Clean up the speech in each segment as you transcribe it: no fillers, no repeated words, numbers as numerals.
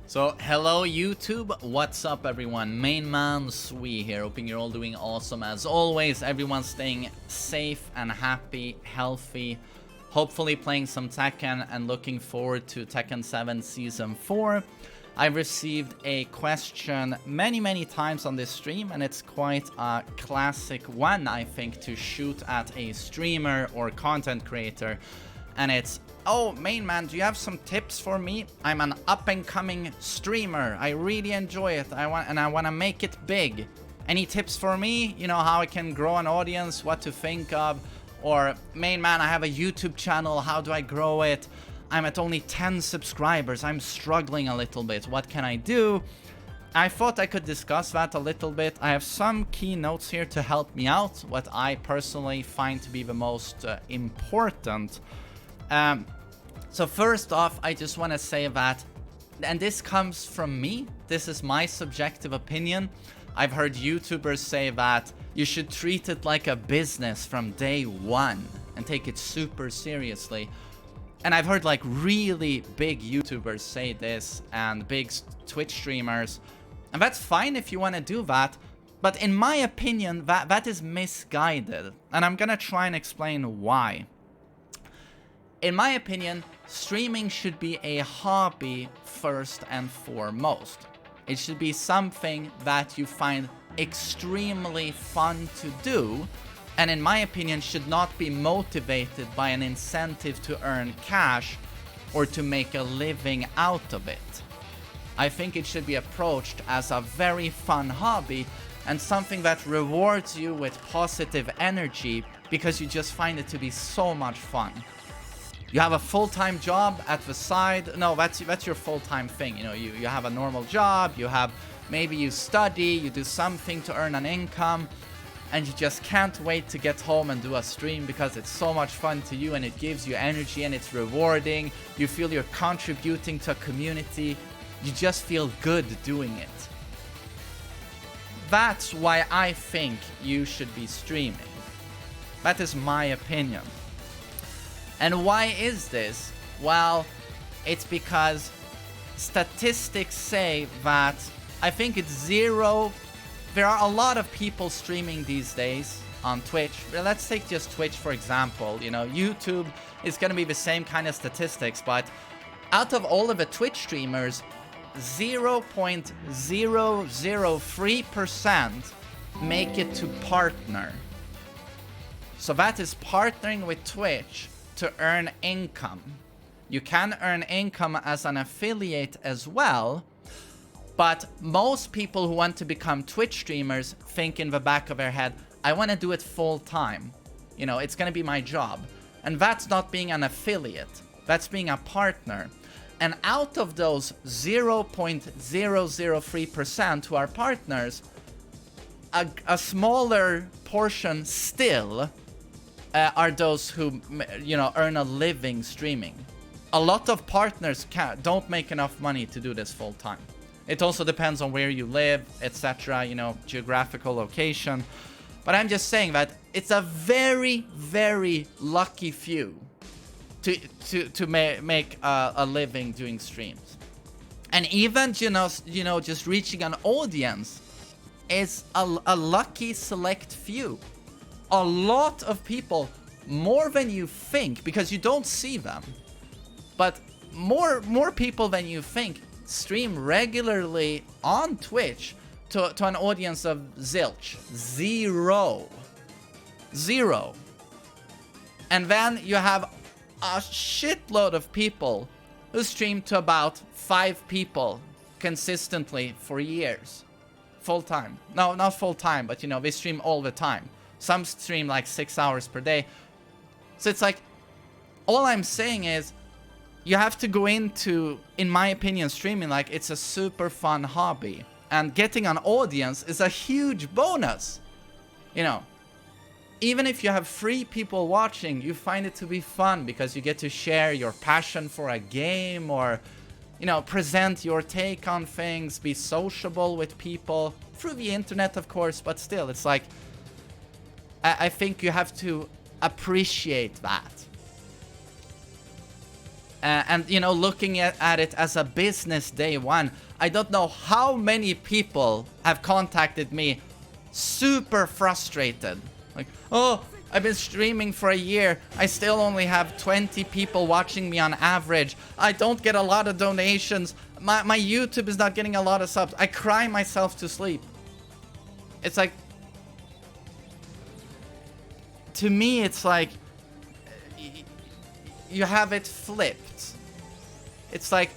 So, hello YouTube, what's up everyone? MainManSWE here, hoping you're all doing awesome as always. Everyone's staying safe and happy, healthy, hopefully playing some Tekken and looking forward to Tekken 7 Season 4. I've received a question many times on this stream, and it's quite a classic one, I think, to shoot at a streamer or content creator. And it's, oh, main man, do you have some tips for me? I'm an up-and-coming streamer. I really enjoy it. I want to make it big. Any tips for me? You know, how I can grow an audience, what to think of? Or, main man, I have a YouTube channel. How do I grow it? I'm at only 10 subscribers. I'm struggling a little bit. What can I do? I thought I could discuss that a little bit. I have some key notes here to help me out, what I personally find to be the most important. So first off, I just want to say that, and this comes from me, this is my subjective opinion. I've heard YouTubers say that you should treat it like a business from day one and take it super seriously. And I've heard like really big YouTubers say this and big Twitch streamers. And that's fine if you want to do that. But in my opinion, that is misguided. And I'm gonna try and explain why. In my opinion, streaming should be a hobby first and foremost. It should be something that you find extremely fun to do, and in my opinion should not be motivated by an incentive to earn cash or to make a living out of it. I think it should be approached as a very fun hobby and something that rewards you with positive energy because you just find it to be so much fun. You have a full-time job at the side. No, that's your full-time thing. You know, you have a normal job, you have, maybe you study, you do something to earn an income, and you just can't wait to get home and do a stream because it's so much fun to you and it gives you energy and it's rewarding. You feel you're contributing to a community. You just feel good doing it. That's why I think you should be streaming. That is my opinion. And why is this? Well, it's because statistics say that I think it's zero. There are a lot of people streaming these days on Twitch. Let's take just Twitch for example. You know, YouTube is going to be the same kind of statistics, but out of all of the Twitch streamers, 0.003% make it to partner. So that is partnering with Twitch to earn income. You can earn income as an affiliate as well, but most people who want to become Twitch streamers think in the back of their head, I want to do it full time. You know, it's going to be my job. And that's not being an affiliate. That's being a partner. And out of those 0.003% who are partners, a smaller portion still are those who, you know, earn a living streaming. A lot of partners don't make enough money to do this full time. It also depends on where you live, etc., you know, geographical location. But I'm just saying that it's a very lucky few to make a living doing streams. And even, you know, just reaching an audience is a lucky select few. A lot of people, more than you think, because you don't see them, but more people than you think stream regularly on Twitch to an audience of zilch. Zero. And then you have a shitload of people who stream to about 5 people consistently for years. Full time. No, not full time, but you know, they stream all the time. Some stream like 6 hours per day. So it's like, all I'm saying is, you have to go into, in my opinion, streaming like it's a super fun hobby. And getting an audience is a huge bonus. You know, even if you have 3 people watching, you find it to be fun because you get to share your passion for a game or, you know, present your take on things, be sociable with people through the internet, of course, but still, it's like, I think you have to appreciate that. And you know, looking at it as a business day one, I don't know how many people have contacted me super frustrated. Like, oh, I've been streaming for a year. I still only have 20 people watching me on average. I don't get a lot of donations. My YouTube is not getting a lot of subs. I cry myself to sleep. It's like, to me, it's like, you have it flipped. It's like,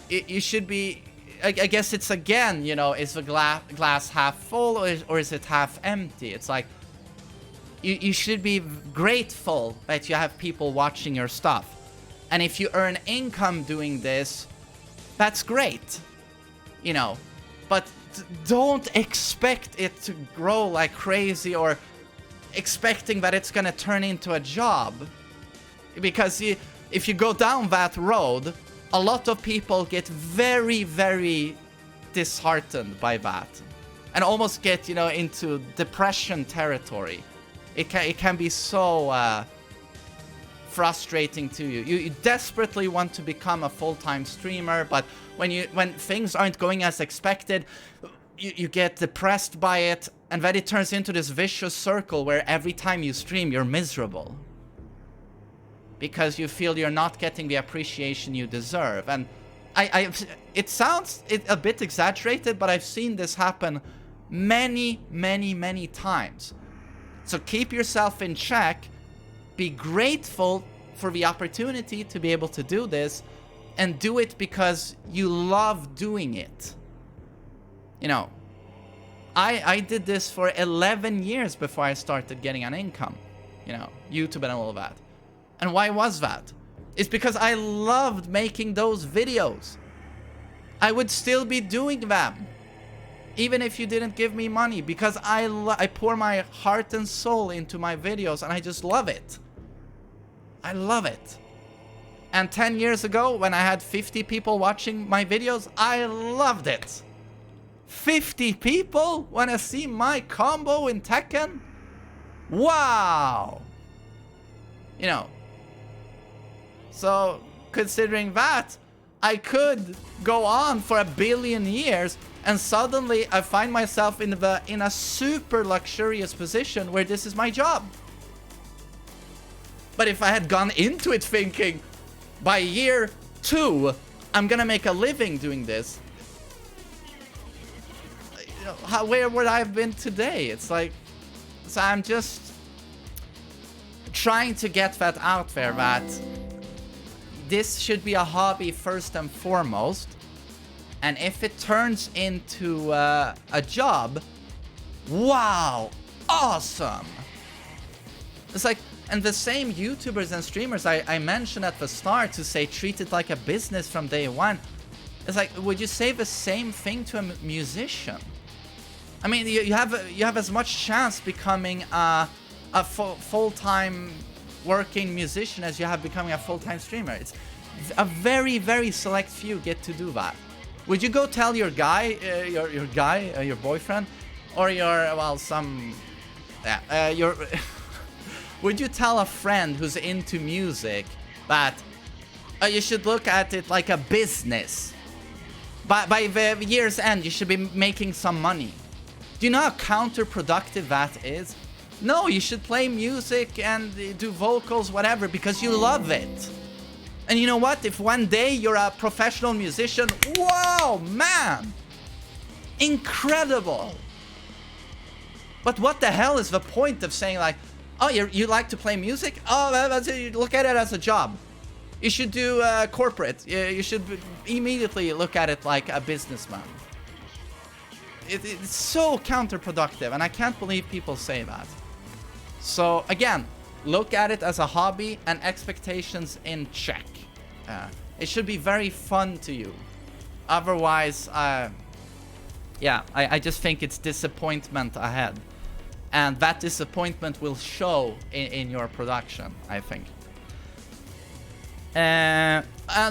you should be, I guess it's again, you know, is the glass half full or is it half empty? It's like, you should be grateful that you have people watching your stuff. And if you earn income doing this, that's great, you know. But don't expect it to grow like crazy or expecting that it's gonna turn into a job. Because if you go down that road, a lot of people get very, very disheartened by that. And almost get, you know, into depression territory. It can be so frustrating to you. You desperately want to become a full-time streamer, but when things aren't going as expected, you get depressed by it, and then it turns into this vicious circle where every time you stream, you're miserable. Because you feel you're not getting the appreciation you deserve. And it sounds a bit exaggerated, but I've seen this happen many, many, many times. So keep yourself in check, be grateful for the opportunity to be able to do this, and do it because you love doing it. You know, I did this for 11 years before I started getting an income, you know, YouTube and all of that. And why was that? It's because I loved making those videos. I would still be doing them, even if you didn't give me money, because I pour my heart and soul into my videos, and I just love it. I love it. And 10 years ago, when I had 50 people watching my videos, I loved it. 50 people want to see my combo in Tekken? Wow! You know. So, considering that, I could go on for 1 billion years, and suddenly I find myself in a super luxurious position where this is my job. But if I had gone into it thinking, by year 2, I'm gonna make a living doing this, you know, where would I have been today? It's like, so I'm just trying to get that out there, that this should be a hobby first and foremost. And if it turns into a job, wow, awesome. It's like, and the same YouTubers and streamers I mentioned at the start to say treat it like a business from day one. It's like, would you say the same thing to a musician? I mean, you have as much chance becoming a full-time working musician as you have becoming a full-time streamer. It's a very, very select few get to do that. Would you go tell your guy, your boyfriend, or your, well, some, yeah, your, would you tell a friend who's into music that you should look at it like a business? By the year's end, you should be making some money. Do you know how counterproductive that is? No, you should play music and do vocals, whatever, because you love it. And you know what? If one day you're a professional musician, whoa, man! Incredible! But what the hell is the point of saying like, oh, you like to play music? Oh, that's it. You look at it as a job. You should do corporate. You should immediately look at it like a businessman. It's so counterproductive, and I can't believe people say that. So again, look at it as a hobby and expectations in check. It should be very fun to you. Otherwise, yeah, I just think it's disappointment ahead. And that disappointment will show in your production, I think. And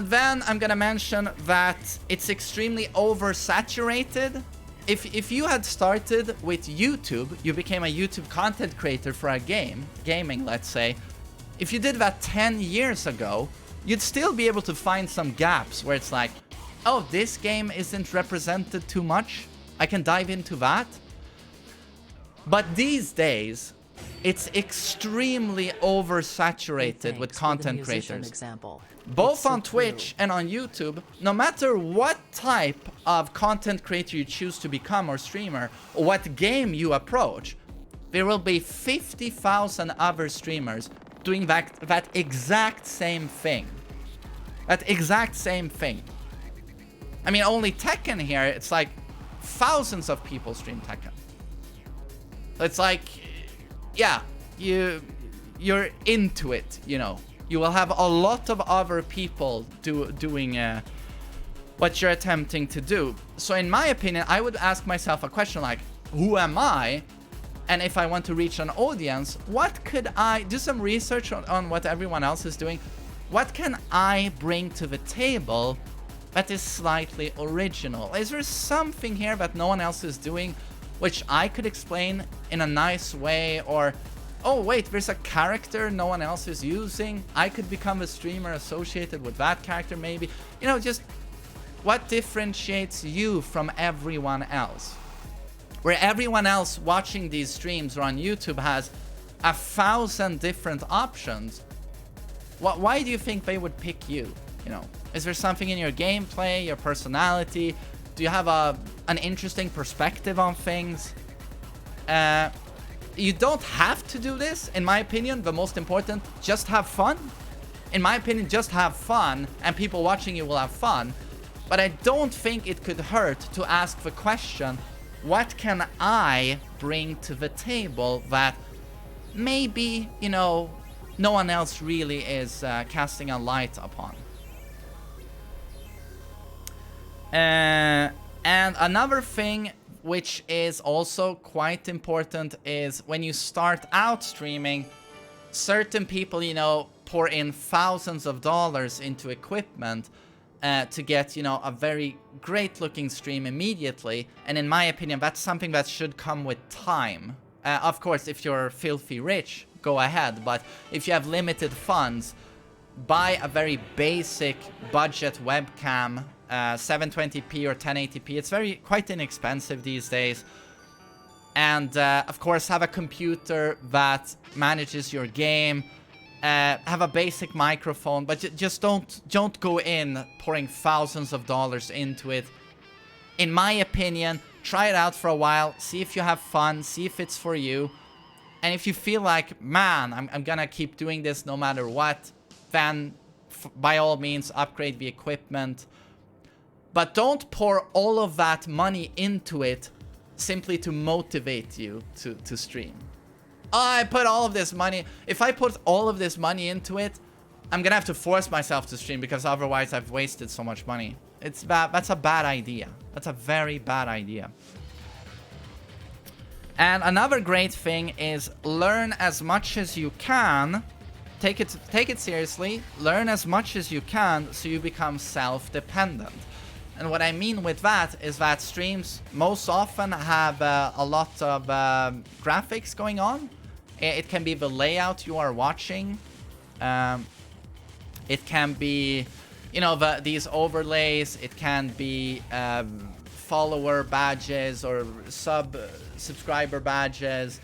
then I'm gonna mention that it's extremely oversaturated. If you had started with YouTube, you became a YouTube content creator for a gaming, let's say. If you did that 10 years ago, you'd still be able to find some gaps where it's like, oh, this game isn't represented too much. I can dive into that. But these days, it's extremely oversaturated with content creators. Both on Twitch and on YouTube, no matter what type of content creator you choose to become or streamer, or what game you approach, there will be 50,000 other streamers doing that exact same thing. That exact same thing. I mean, only Tekken here, it's like thousands of people stream Tekken. So it's like, yeah, you're into it, you know. You will have a lot of other people doing what you're attempting to do. So in my opinion, I would ask myself a question like, who am I? And if I want to reach an audience, what could I do? Some research on what everyone else is doing. What can I bring to the table that is slightly original? Is there something here that no one else is doing which I could explain in a nice way? Or, oh wait, there's a character no one else is using. I could become a streamer associated with that character maybe. You know, just what differentiates you from everyone else? Where everyone else watching these streams or on YouTube has 1,000 different options. Why do you think they would pick you? You know, is there something in your gameplay, your personality? Do you have an interesting perspective on things? You don't have to do this, in my opinion. The most important, just have fun. In my opinion, just have fun, and people watching you will have fun. But I don't think it could hurt to ask the question, what can I bring to the table that maybe, you know, no one else really is casting a light upon? And another thing which is also quite important is when you start out streaming, certain people, you know, pour in thousands of dollars into equipment to get, you know, a very great looking stream immediately. And in my opinion, that's something that should come with time. Of course, if you're filthy rich, go ahead. But if you have limited funds, buy a very basic budget webcam, 720p or 1080p. It's quite inexpensive these days. And of course, have a computer that manages your game. Have a basic microphone, but just don't go in pouring thousands of dollars into it. In my opinion, try it out for a while, see if you have fun, see if it's for you. And if you feel like, man, I'm gonna keep doing this no matter what, then by all means upgrade the equipment. But don't pour all of that money into it simply to motivate you to stream. I put all of this money. If I put all of this money into it, I'm gonna have to force myself to stream because otherwise I've wasted so much money. That's a bad idea. That's a very bad idea. And another great thing is learn as much as you can. Take it seriously. Learn as much as you can so you become self-dependent. And what I mean with that is that streams most often have a lot of graphics going on. It can be the layout you are watching. It can be, you know, these overlays. It can be follower badges or subscriber badges.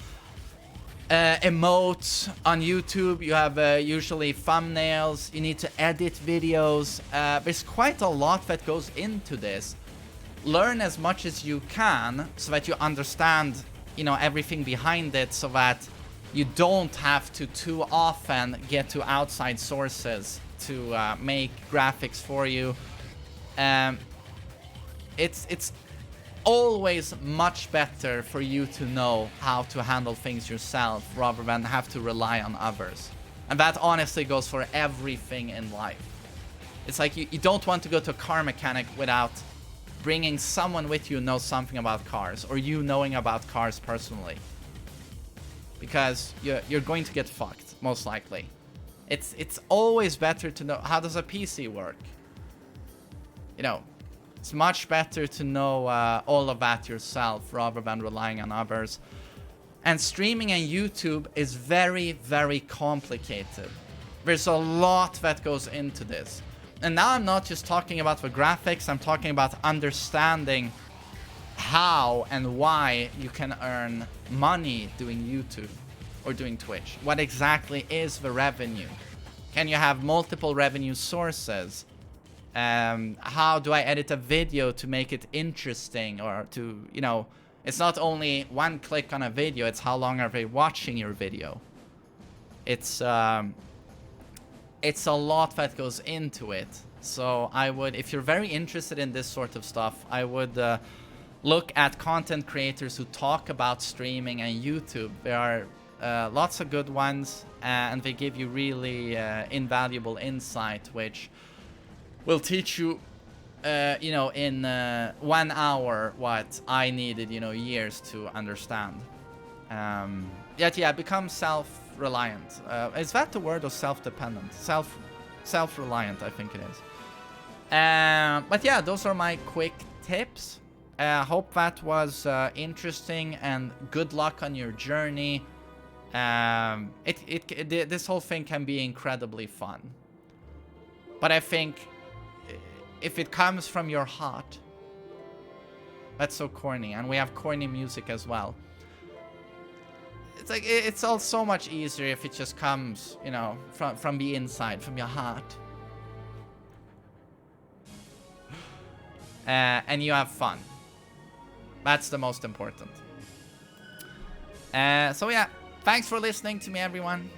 Emotes on YouTube. You have usually thumbnails. You need to edit videos. There's quite a lot that goes into this. Learn as much as you can so that you understand, you know, everything behind it, so that you don't have to too often get to outside sources to make graphics for you. It's always much better for you to know how to handle things yourself rather than have to rely on others. And that honestly goes for everything in life. It's like you don't want to go to a car mechanic without bringing someone with you who knows something about cars, or you knowing about cars personally. Because you're going to get fucked, most likely. It's always better to know, how does a PC work? You know, it's much better to know all of that yourself rather than relying on others. And streaming and YouTube is very, very complicated. There's a lot that goes into this. And now I'm not just talking about the graphics, I'm talking about understanding how and why you can earn money doing YouTube or doing Twitch. What exactly is the revenue? Can you have multiple revenue sources? How do I edit a video to make it interesting, or to, you know, it's not only one click on a video, it's how long are they watching your video. It's a lot that goes into it. So I would, if you're very interested in this sort of stuff, I would look at content creators who talk about streaming and YouTube. There are lots of good ones, and they give you really invaluable insight, which will teach you, you know, in 1 hour what I needed, you know, years to understand. Yet, yeah, become self-reliant. Is that the word, or self-dependent? Self-reliant, I think it is. But yeah, those are my quick tips. Hope that was interesting, and good luck on your journey. This whole thing can be incredibly fun. But I think if it comes from your heart, that's so corny, and we have corny music as well. It's like, it's all so much easier if it just comes, you know, from the inside, from your heart. And you have fun. That's the most important. So yeah, thanks for listening to me, everyone.